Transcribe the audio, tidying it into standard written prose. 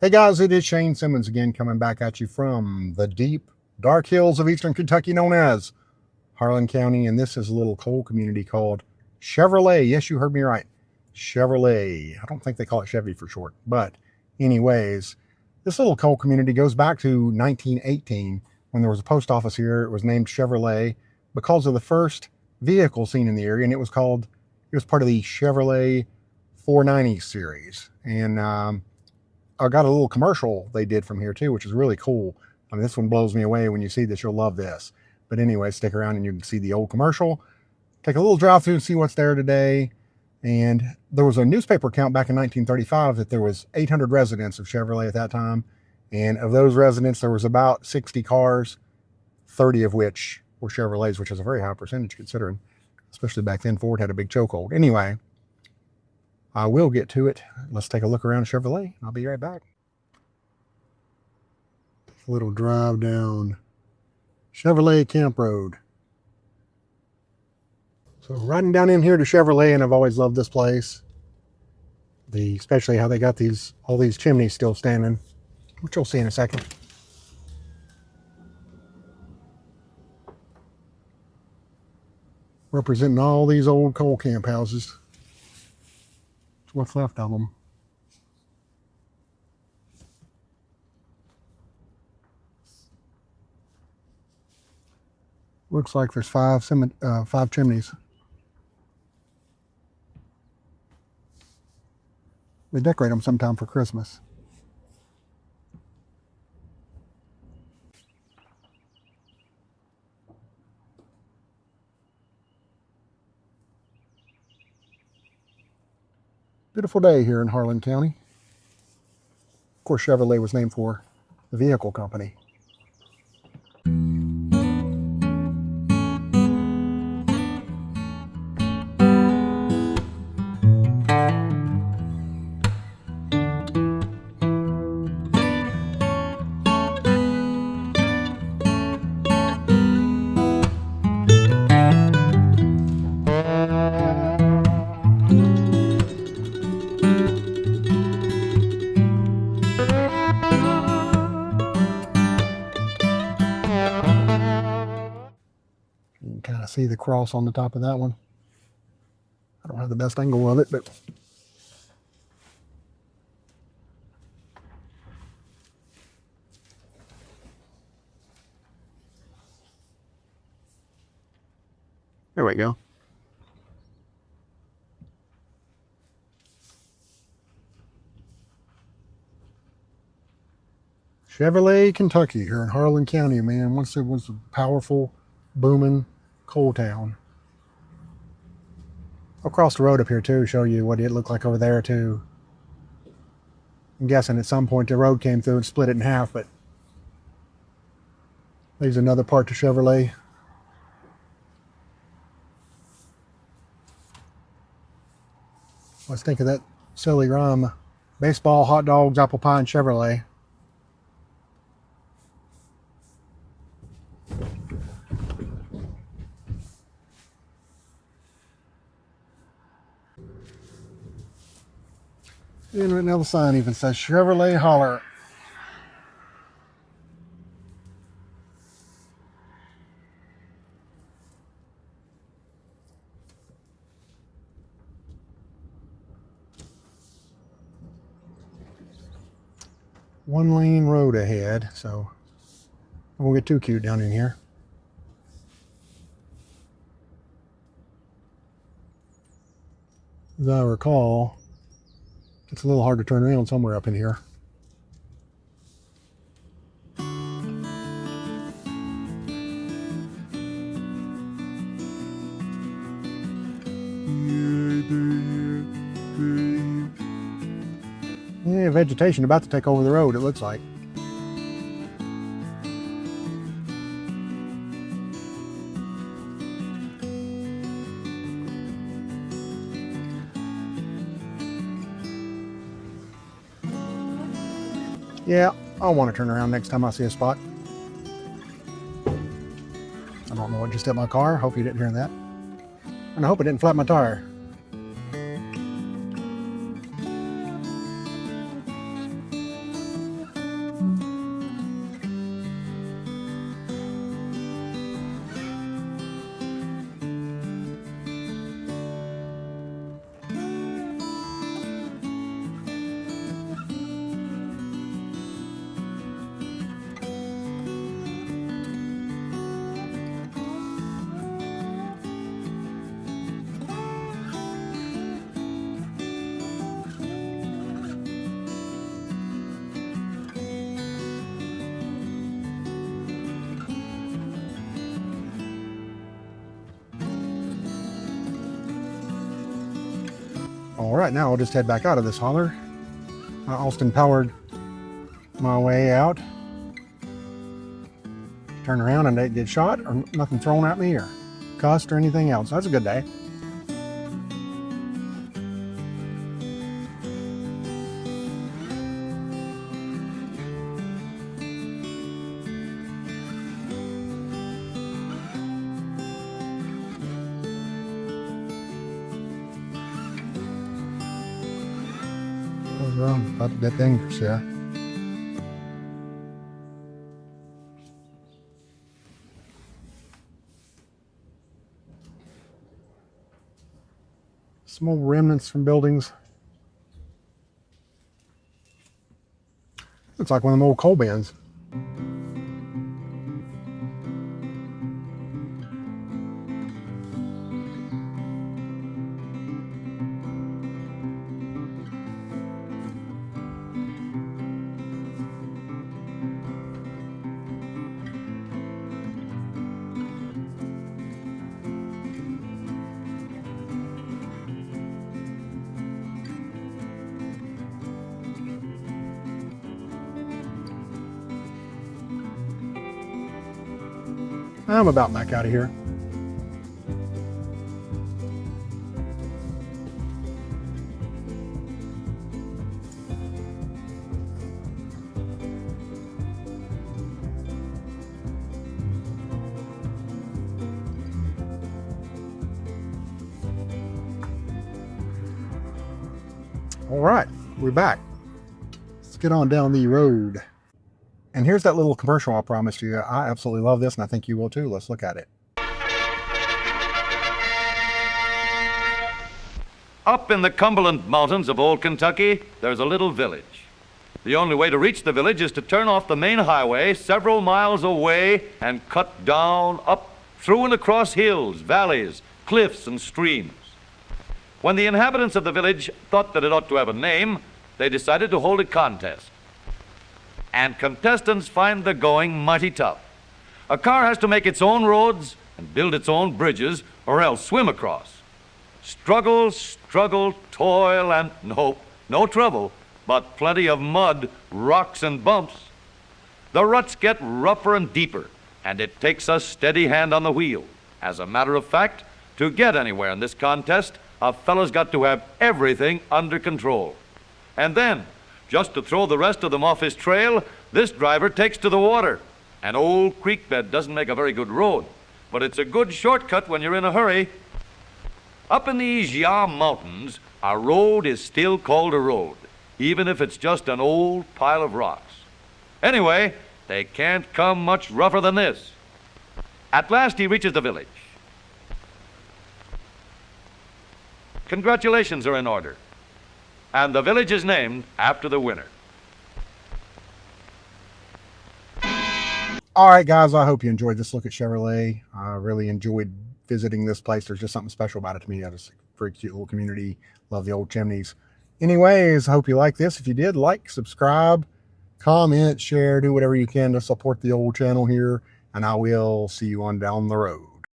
Hey guys, it is Shane Simmons again coming back at you from the deep, dark hills of eastern Kentucky known as Harlan County, and this is a little coal community called Chevrolet. Yes, you heard me right. Chevrolet. I don't think they call it Chevy for short, but anyways, this little coal community goes back to 1918 when there was a post office here. It was named Chevrolet because of the first vehicle seen in the area, and it was part of the Chevrolet 490 series. And I got a little commercial they did from here too, which is really cool. I mean, this one blows me away. When you see this, you'll love this. But anyway, stick around and you can see the old commercial. Take a little drive through and see what's there today. And there was a newspaper account back in 1935 that there was 800 residents of Chevrolet at that time. And of those residents, there was about 60 cars, 30 of which were Chevrolets, which is a very high percentage considering, especially back then, Ford had a big chokehold. Anyway, I will get to it. Let's take a look around Chevrolet. I'll be right back. A little drive down Chevrolet Camp Road. So riding down in here to Chevrolet, and I've always loved this place. Especially how they got all these chimneys still standing, which you'll see in a second. Representing all these old coal camp houses. What's left of them. Looks like there's five chimneys. They decorate them sometime for Christmas. Beautiful day here in Harlan County. Of course, Chevrolet was named for the vehicle company. Kind of see the cross on the top of that one. I don't have the best angle of it, but there we go. Chevrolet, Kentucky, here in Harlan County, man. Once it was a powerful, booming coal town. Across the road up here too, show you what it looked like over there too. I'm guessing at some point the road came through and split it in half, but there's another part to Chevrolet. Let's think of that silly rhyme. Baseball, hot dogs, apple pie, and Chevrolet. And another sign even says Chevrolet Holler. One lane road ahead, so I won't get too cute down in here. As I recall, it's a little hard to turn around somewhere up in here. Yeah, vegetation about to take over the road, it looks like. Yeah, I'll want to turn around next time I see a spot. I don't know what just hit my car. Hope you didn't hear that. And I hope it didn't flat my tire. All right, now I'll just head back out of this holler. Austin powered my way out. Turn around and didn't get shot or nothing thrown at me or cussed or anything else. That's a good day. What's wrong? About to get dangerous, yeah. Small remnants from buildings. Looks like one of them old coal bins. I'm about back out of here. All right, we're back. Let's get on down the road. And here's that little commercial I promised you. I absolutely love this, and I think you will too. Let's look at it. Up in the Cumberland Mountains of old Kentucky, there's a little village. The only way to reach the village is to turn off the main highway several miles away and cut down, up, through and across hills, valleys, cliffs, and streams. When the inhabitants of the village thought that it ought to have a name, they decided to hold a contest. And contestants find the going mighty tough. A car has to make its own roads and build its own bridges or else swim across. Struggle, struggle, toil, and no trouble, but plenty of mud, rocks, and bumps. The ruts get rougher and deeper, and it takes a steady hand on the wheel. As a matter of fact, to get anywhere in this contest, a fellow's got to have everything under control. And then, just to throw the rest of them off his trail, this driver takes to the water. An old creek bed doesn't make a very good road, but it's a good shortcut when you're in a hurry. Up in these mountains, a road is still called a road, even if it's just an old pile of rocks. Anyway, they can't come much rougher than this. At last he reaches the village. Congratulations are in order. And the village is named after the winner. All right, guys, I hope you enjoyed this look at Chevrolet. I really enjoyed visiting this place. There's just something special about it to me. I just pretty cute little community. Love the old chimneys. Anyways, I hope you like this. If you did, like, subscribe, comment, share, do whatever you can to support the old channel here. And I will see you on down the road.